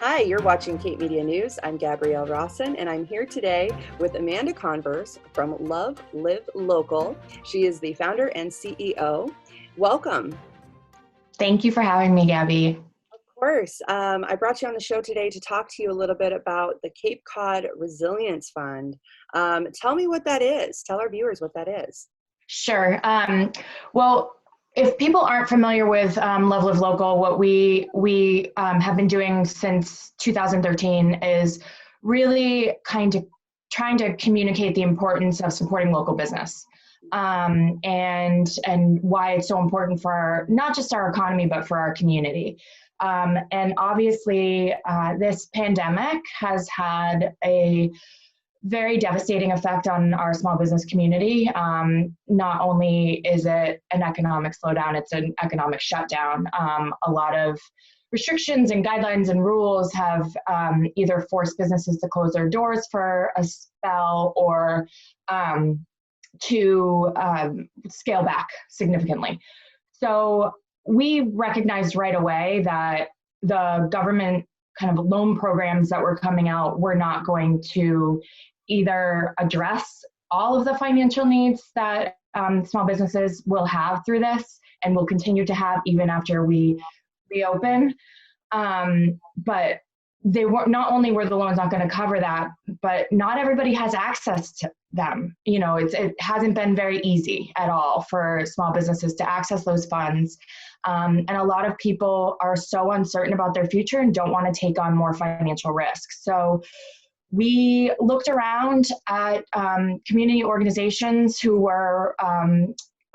Hi, you're watching Cape Media News. I'm Gabrielle Rawson, and I'm here today with Amanda Converse from Love Live Local. She is the founder and CEO. Welcome. Thank you for having me, Gabby. Of course. I brought you on the show today to talk to you a little bit about the Cape Cod Resilience Fund. Tell me what that is. Tell our viewers what that is. Sure. Well, if people aren't familiar with Love Live Local, what we have been doing since 2013 is really kind of trying to communicate the importance of supporting local business, and why it's so important for not just our economy but for our community. And obviously, this pandemic has had a very devastating effect on our small business community. Not only is it an economic slowdown, it's an economic shutdown. A lot of restrictions and guidelines and rules have either forced businesses to close their doors for a spell or to scale back significantly. So we recognized right away that the government kind of loan programs that were coming out were not going to either address all of the financial needs that small businesses will have through this and will continue to have even after we reopen. But they were not only were the loans not going to cover that, but not everybody has access to them. You know, it hasn't been very easy at all for small businesses to access those funds. And a lot of people are so uncertain about their future and don't want to take on more financial risk. So we looked around at community organizations who were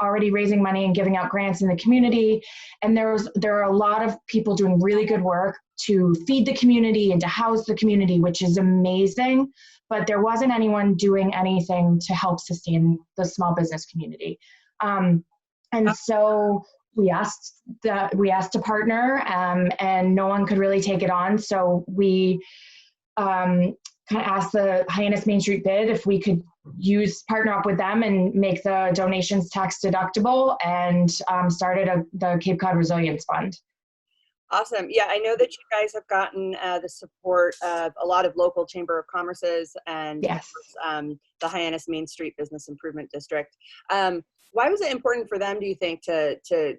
already raising money and giving out grants in the community. And there are a lot of people doing really good work to feed the community and to house the community, which is amazing. But there wasn't anyone doing anything to help sustain the small business community. And so we asked to partner, and no one could really take it on. So we kind of asked the Hyannis Main Street bid if we could partner up with them and make the donations tax deductible, and started the Cape Cod Resilience Fund. Awesome. Yeah, I know that you guys have gotten the support of a lot of local chamber of commerces and Yes. The Hyannis Main Street Business Improvement District. Why was it important for them, do you think, to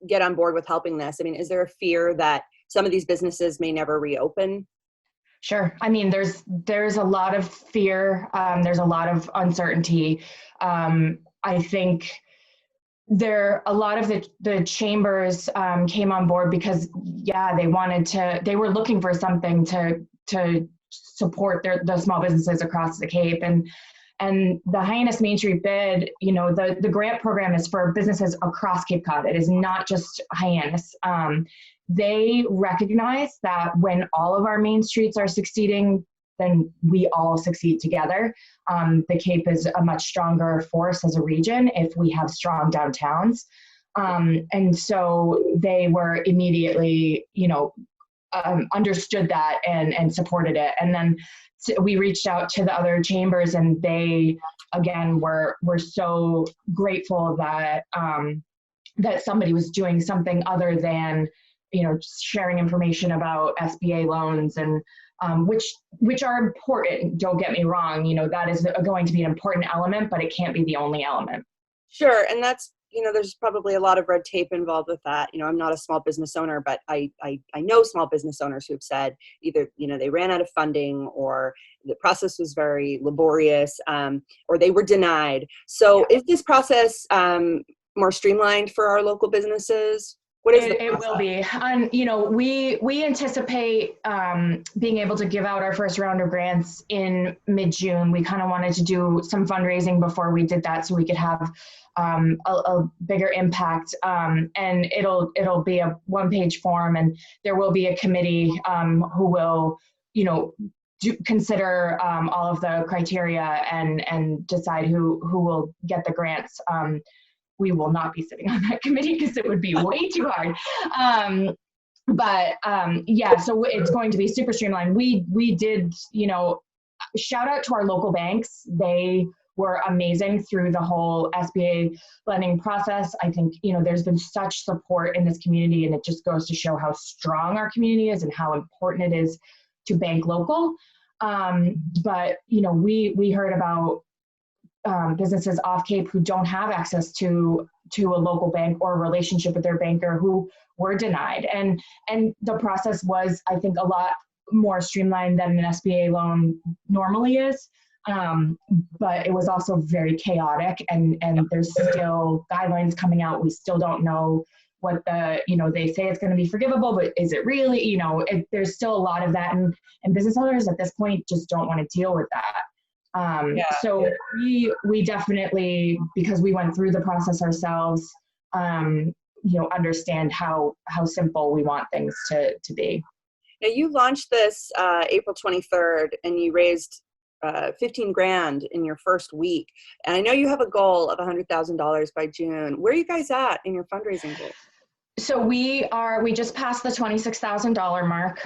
get on board with helping this? I mean, is there a fear that some of these businesses may never reopen? Sure. I mean, there's a lot of fear. There's a lot of uncertainty. I think a lot of the chambers came on board because, yeah, they were looking for something to support the small businesses across the Cape. And the Hyannis Main Street bid, you know, the grant program is for businesses across Cape Cod. It is not just Hyannis. They recognize that when all of our main streets are succeeding, then we all succeed together. The Cape is a much stronger force as a region if we have strong downtowns. And so they were immediately, understood that and supported it. And then we reached out to the other chambers, and they, again, were so grateful that that somebody was doing something other than, sharing information about SBA loans, and which are important. Don't get me wrong. That is going to be an important element, but it can't be the only element. Sure. And that's, there's probably a lot of red tape involved with that. I'm not a small business owner, but I know small business owners who've said either, they ran out of funding, or the process was very laborious, or they were denied. So is this process more streamlined for our local businesses? What is it will be. And, we anticipate being able to give out our first round of grants in mid-June. We kind of wanted to do some fundraising before we did that so we could have a bigger impact. And it'll be a one-page form, and there will be a committee who will, consider all of the criteria and decide who will get the grants. We will not be sitting on that committee because it would be way too hard. Yeah, so it's going to be super streamlined. We did, shout out to our local banks. They were amazing through the whole SBA lending process. I think, there's been such support in this community, and it just goes to show how strong our community is and how important it is to bank local. But, we heard about businesses off Cape who don't have access to a local bank or a relationship with their banker who were denied. And the process was, I think, a lot more streamlined than an SBA loan normally is. But it was also very chaotic, and there's still guidelines coming out. We still don't know what they say it's going to be forgivable, but is it really, there's still a lot of that. And business owners at this point just don't want to deal with that. So we definitely, because we went through the process ourselves, understand how simple we want things to be. Now, you launched this April 23rd, and you raised 15 grand in your first week. And I know you have a goal of $100,000 by June. Where are you guys at in your fundraising goal? So we just passed the $26,000 mark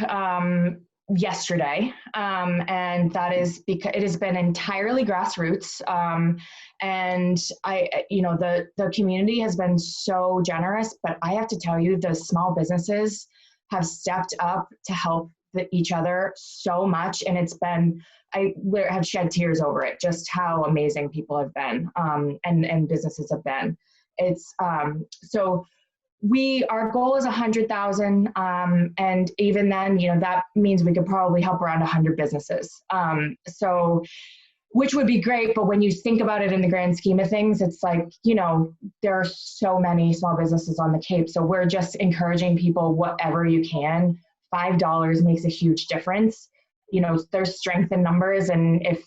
yesterday. And that is because it has been entirely grassroots. And the community has been so generous, but I have to tell you, the small businesses have stepped up to help each other so much. And it's been, I have shed tears over it, just how amazing people have been, and businesses have been. It's, so our goal is 100,000. And even then, that means we could probably help around 100 businesses. So, which would be great. But when you think about it in the grand scheme of things, it's like, there are so many small businesses on the Cape. So we're just encouraging people, whatever you can. $5 makes a huge difference. There's strength in numbers. And if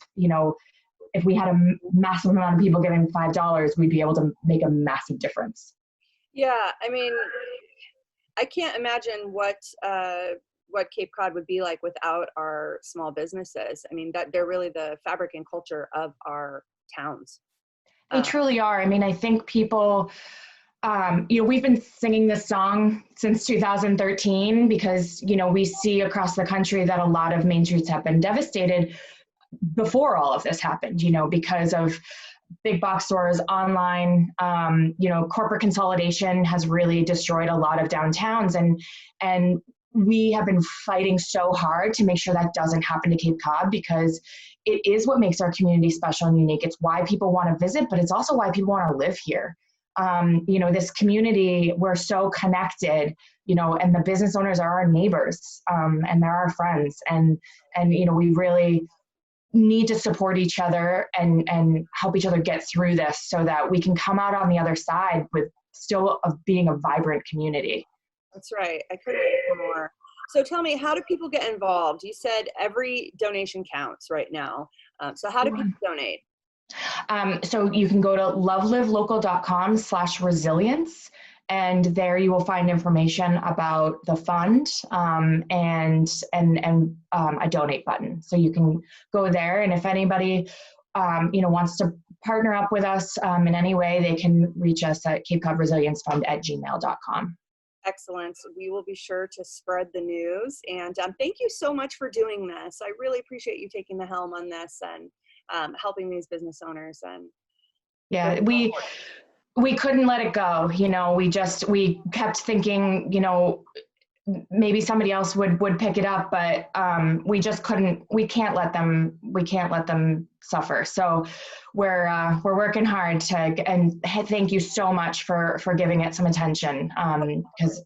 we had a massive amount of people giving $5, we'd be able to make a massive difference. Yeah. I mean, I can't imagine what Cape Cod would be like without our small businesses. I mean, that they're really the fabric and culture of our towns. They truly are. I mean, I think people, we've been singing this song since 2013 because, we see across the country that a lot of main streets have been devastated before all of this happened, because of big box stores, online, corporate consolidation has really destroyed a lot of downtowns. And we have been fighting so hard to make sure that doesn't happen to Cape Cod, because it is what makes our community special and unique. It's why people want to visit, but it's also why people want to live here. This community, we're so connected, and the business owners are our neighbors, and they're our friends. And we really need to support each other and help each other get through this so that we can come out on the other side with still of being a vibrant community. That's right. I couldn't agree more. So tell me, how do people get involved? You said every donation counts right now. So how do people donate? So you can go to lovelivelocal.com/resilience, and there you will find information about the fund, and a donate button. So you can go there, and if anybody wants to partner up with us in any way, they can reach us at capecodresiliencepund@gmail.com. Excellent. We will be sure to spread the news. And thank you so much for doing this. I really appreciate you taking the helm on this and helping these business owners. And yeah, we couldn't let it go. We kept thinking, maybe somebody else would pick it up, but we just couldn't. We can't let them suffer. So we're working hard and thank you so much for giving it some attention, because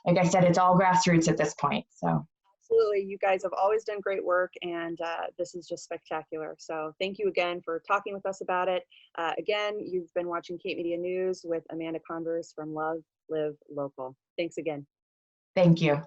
like I said, it's all grassroots at this point. So absolutely, you guys have always done great work, and this is just spectacular. So thank you again for talking with us about it. Again, you've been watching Cape Media News with Amanda Converse from Love Live Local. Thanks again. Thank you.